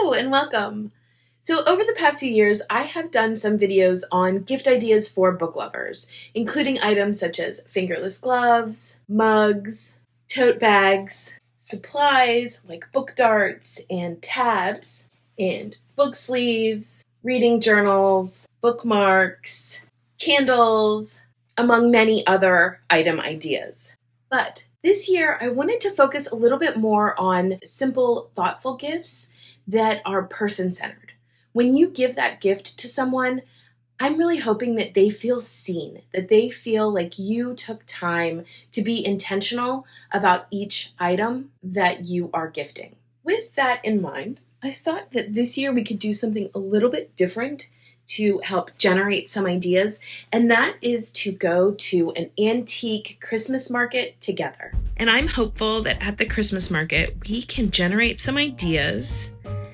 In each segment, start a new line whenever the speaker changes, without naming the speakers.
Hello and welcome. So over the past few years, I have done some videos on gift ideas for book lovers, including items such as fingerless gloves, mugs, tote bags, supplies like book darts and tabs, and book sleeves, reading journals, bookmarks, candles, among many other item ideas. But this year, I wanted to focus a little bit more on simple, thoughtful gifts that are person-centered. When you give that gift to someone, I'm really hoping that they feel seen, that they feel like you took time to be intentional about each item that you are gifting. With that in mind, I thought that this year we could do something a little bit different to help generate some ideas, and that is to go to an antique Christmas market together. And I'm hopeful that at the Christmas market, we can generate some ideas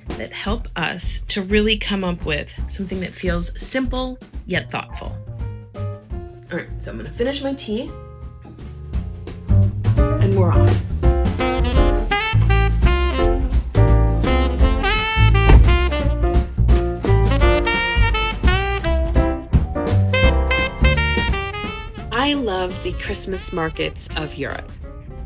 that help us to really come up with something that feels simple yet thoughtful. All right, so I'm gonna finish my tea, and we're off. I love the Christmas markets of Europe,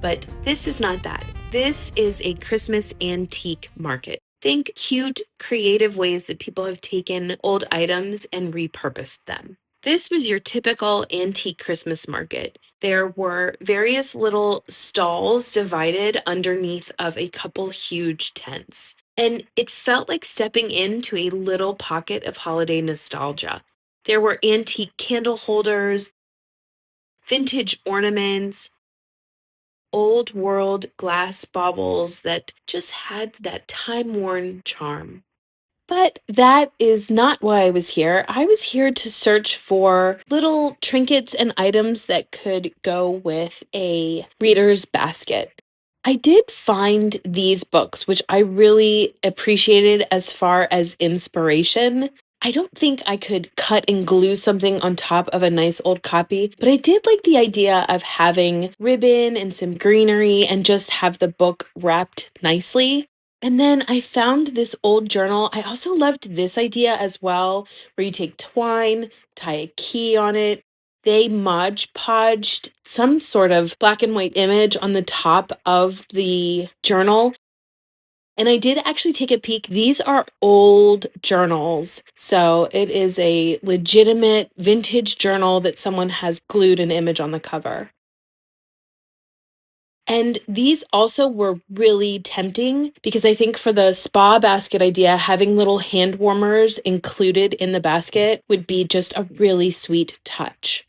but this is not that. This is a Christmas antique market. Think cute, creative ways that people have taken old items and repurposed them. This was your typical antique Christmas market. There were various little stalls divided underneath of a couple huge tents, and it felt like stepping into a little pocket of holiday nostalgia. There were antique candle holders, vintage ornaments, old world glass baubles that just had that time-worn charm. But that is not why I was here. I was here to search for little trinkets and items that could go with a reader's basket. I did find these books, which I really appreciated as far as inspiration. I don't think I could cut and glue something on top of a nice old copy, but I did like the idea of having ribbon and some greenery and just have the book wrapped nicely. And then I found this old journal. I also loved this idea as well, where you take twine, tie a key on it. They Mod Podged some sort of black and white image on the top of the journal. And I did actually take a peek. These are old journals. So it is a legitimate vintage journal that someone has glued an image on the cover. And these also were really tempting because I think for the spa basket idea, having little hand warmers included in the basket would be just a really sweet touch.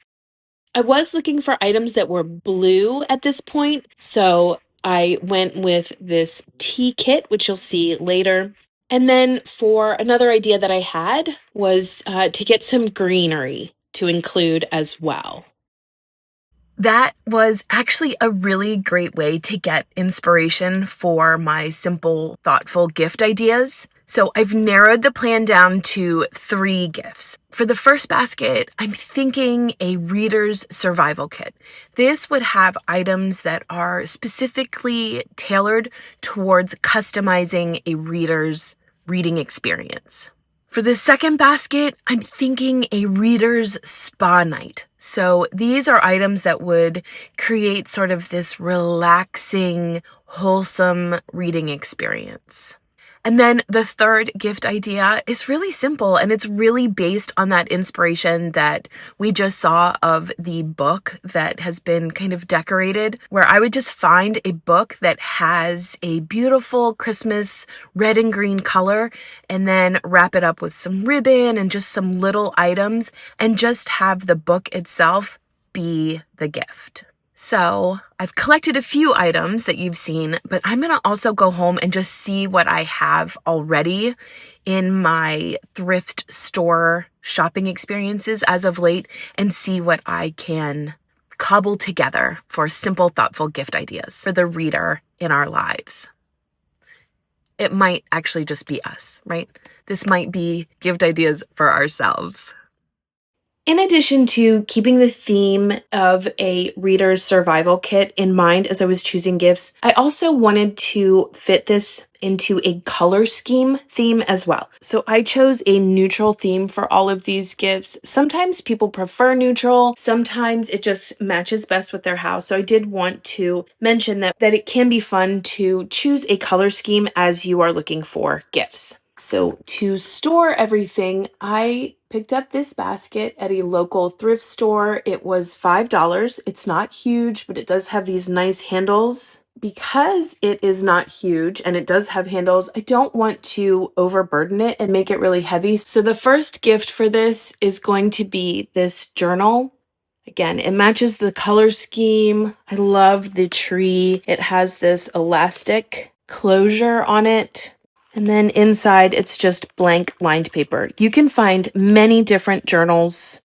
I was looking for items that were blue at this point, so I went with this tea kit, which you'll see later. And then for another idea that I had was to get some greenery to include as well. That was actually a really great way to get inspiration for my simple, thoughtful gift ideas. So I've narrowed the plan down to 3 gifts. For the first basket, I'm thinking a reader's survival kit. This would have items that are specifically tailored towards customizing a reader's reading experience. For the second basket, I'm thinking a reader's spa night. So these are items that would create sort of this relaxing, wholesome reading experience. And then the third gift idea is really simple, and it's really based on that inspiration that we just saw of the book that has been kind of decorated, where I would just find a book that has a beautiful Christmas red and green color, and then wrap it up with some ribbon and just some little items, and just have the book itself be the gift. So I've collected a few items that you've seen, but I'm going to also go home and just see what I have already in my thrift store shopping experiences as of late and see what I can cobble together for simple, thoughtful gift ideas for the reader in our lives. It might actually just be us, right? This might be gift ideas for ourselves. In addition to keeping the theme of a reader's survival kit in mind as I was choosing gifts, I also wanted to fit this into a color scheme theme as well. So I chose a neutral theme for all of these gifts. Sometimes people prefer neutral, sometimes it just matches best with their house. So I did want to mention that it can be fun to choose a color scheme as you are looking for gifts. So to store everything, I picked up this basket at a local thrift store. It was $5. It's not huge, but it does have these nice handles. Because it is not huge and it does have handles, I don't want to overburden it and make it really heavy. So the first gift for this is going to be this journal. Again, it matches the color scheme. I love the tree. It has this elastic closure on it. And then inside, it's just blank lined paper. You can find many different journals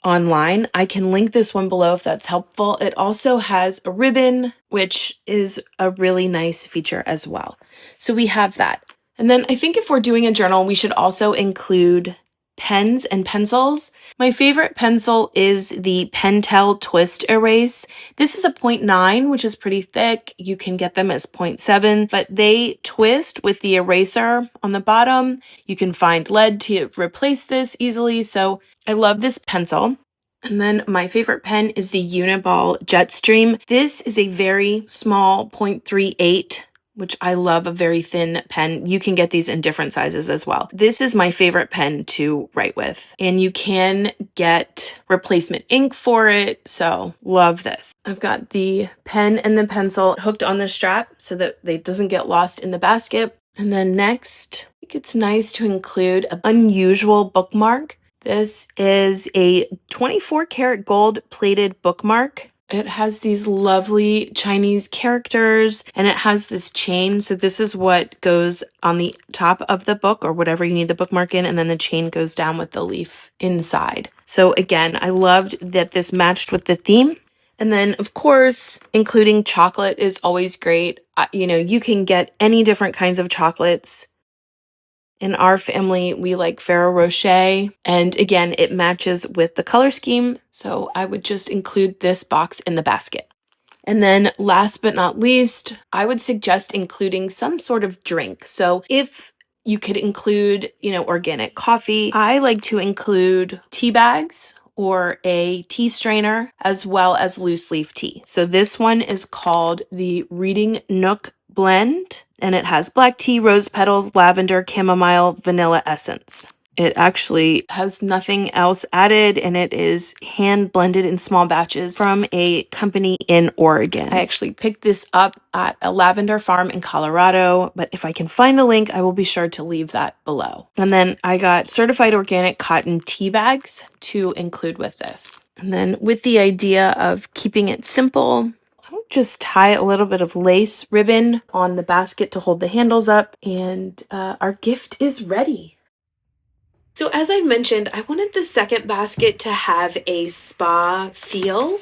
online. I can link this one below if that's helpful. It also has a ribbon, which is a really nice feature as well. So we have that. And then I think if we're doing a journal, we should also include pens and pencils. My favorite pencil is the Pentel Twist Erase. This is a 0.9, which is pretty thick. You can get them as 0.7, but they twist with the eraser on the bottom. You can find lead to replace this easily. So I love this pencil. And then my favorite pen is the Uniball Jetstream. This is a very small 0.38, which I love, a very thin pen. You can get these in different sizes as well. This is my favorite pen to write with, and you can get replacement ink for it, so love this. I've got the pen and the pencil hooked on the strap so that they doesn't get lost in the basket. And then next, I think it's nice to include an unusual bookmark. This is a 24 karat gold plated bookmark. It has these lovely Chinese characters and it has this chain. So this is what goes on the top of the book or whatever you need the bookmark in. And then the chain goes down with the leaf inside. So again, I loved that this matched with the theme. And then of course, including chocolate is always great. You can get any different kinds of chocolates. In our family, we like Ferrero Rocher, and again, it matches with the color scheme, so I would just include this box in the basket. And then last but not least, I would suggest including some sort of drink. So if you could include, organic coffee, I like to include tea bags or a tea strainer as well as loose leaf tea. So this one is called the Reading Nook Blend, and it has black tea, rose petals, lavender, chamomile, vanilla essence. It actually has nothing else added, and it is hand blended in small batches from a company in Oregon. I actually picked this up at a lavender farm in Colorado, but if I can find the link, I will be sure to leave that below. And then I got certified organic cotton tea bags to include with this. And then with the idea of keeping it simple, I'll just tie a little bit of lace ribbon on the basket to hold the handles up, and our gift is ready. So as I mentioned, I wanted the second basket to have a spa feel.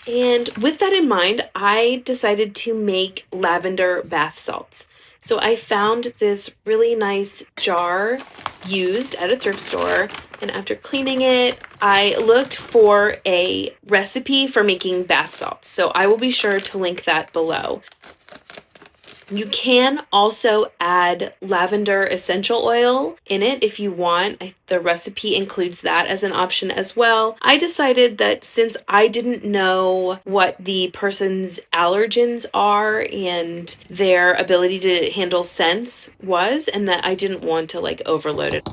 And with that in mind, I decided to make lavender bath salts. So I found this really nice jar used at a thrift store. And after cleaning it, I looked for a recipe for making bath salts. So I will be sure to link that below. You can also add lavender essential oil in it if you want. The recipe includes that as an option as well. I decided that since I didn't know what the person's allergens are and their ability to handle scents was, and that I didn't want to overload it.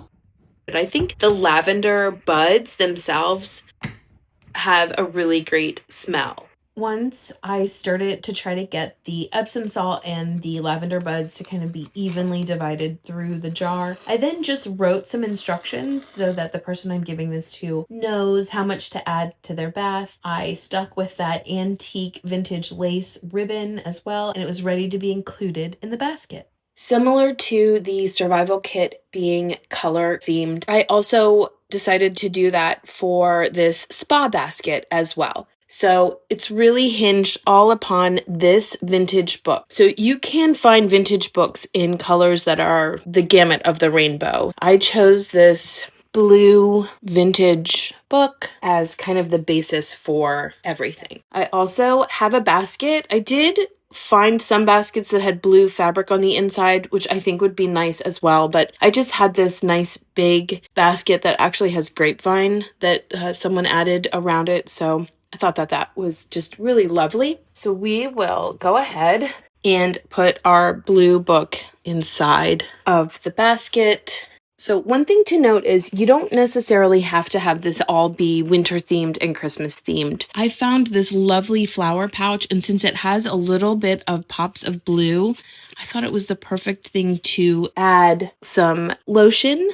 But I think the lavender buds themselves have a really great smell. Once I stirred it to try to get the Epsom salt and the lavender buds to kind of be evenly divided through the jar, I then just wrote some instructions so that the person I'm giving this to knows how much to add to their bath. I stuck with that antique vintage lace ribbon as well, and it was ready to be included in the basket. Similar to the survival kit being color themed, I also decided to do that for this spa basket as well. So it's really hinged all upon this vintage book. So you can find vintage books in colors that are the gamut of the rainbow. I chose this blue vintage book as kind of the basis for everything. I also have a basket. I did find some baskets that had blue fabric on the inside, which I think would be nice as well, but I just had this nice big basket that actually has grapevine that someone added around it, so I thought that that was just really lovely. So we will go ahead and put our blue book inside of the basket. So one thing to note is you don't necessarily have to have this all be winter themed and Christmas themed. I found this lovely flower pouch, and since it has a little bit of pops of blue, I thought it was the perfect thing to add some lotion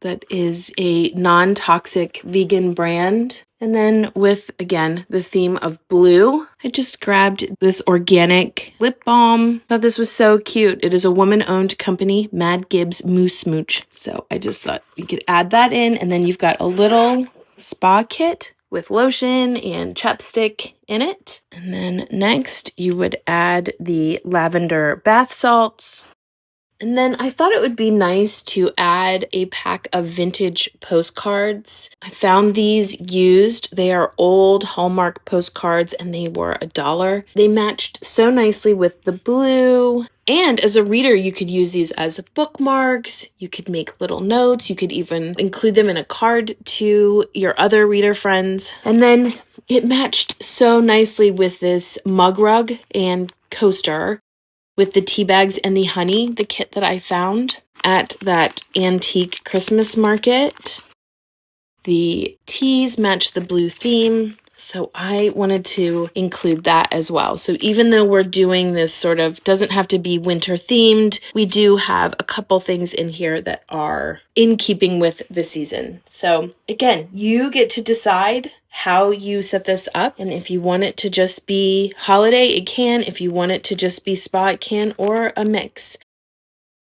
that is a non-toxic vegan brand. And then with, again, the theme of blue, I just grabbed this organic lip balm. Thought this was so cute. It is a woman-owned company, Mad Gibbs Moose Smooch. So I just thought you could add that in, and then you've got a little spa kit with lotion and chapstick in it. And then next, you would add the lavender bath salts. And then I thought it would be nice to add a pack of vintage postcards. I found these used. They are old Hallmark postcards and they were $1. They matched so nicely with the blue. And as a reader, you could use these as bookmarks. You could make little notes. You could even include them in a card to your other reader friends. And then it matched so nicely with this mug rug and coaster, with the tea bags and the honey, the kit that I found at that antique Christmas market. The teas match the blue theme, so I wanted to include that as well. So even though we're doing this sort of, doesn't have to be winter themed, we do have a couple things in here that are in keeping with the season. So again, you get to decide how you set this up, and if you want it to just be holiday, it can. If you want it to just be spa, it can, or a mix.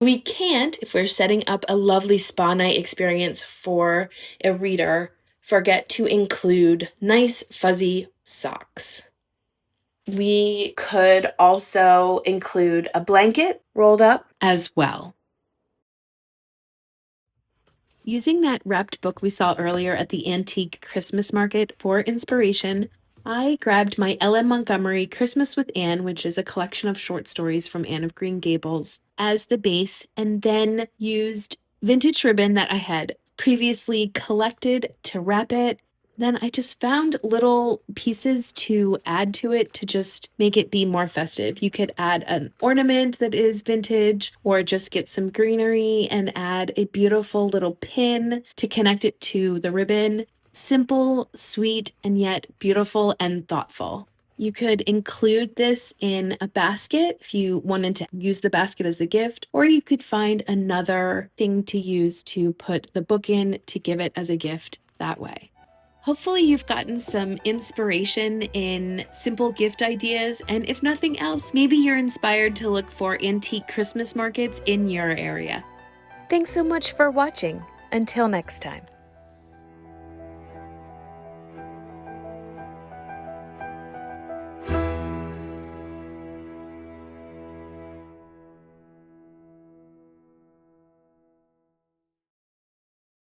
We can't, if we're setting up a lovely spa night experience for a reader, forget to include nice fuzzy socks. We could also include a blanket rolled up as well. Using that wrapped book we saw earlier at the antique Christmas market for inspiration, I grabbed my L.M. Montgomery Christmas with Anne, which is a collection of short stories from Anne of Green Gables, as the base, and then used vintage ribbon that I had previously collected to wrap it. Then I just found little pieces to add to it to just make it be more festive. You could add an ornament that is vintage, or just get some greenery and add a beautiful little pin to connect it to the ribbon. Simple, sweet, and yet beautiful and thoughtful. You could include this in a basket if you wanted to use the basket as a gift, or you could find another thing to use to put the book in to give it as a gift that way. Hopefully you've gotten some inspiration in simple gift ideas, and if nothing else, maybe you're inspired to look for antique Christmas markets in your area.
Thanks so much for watching. Until next time.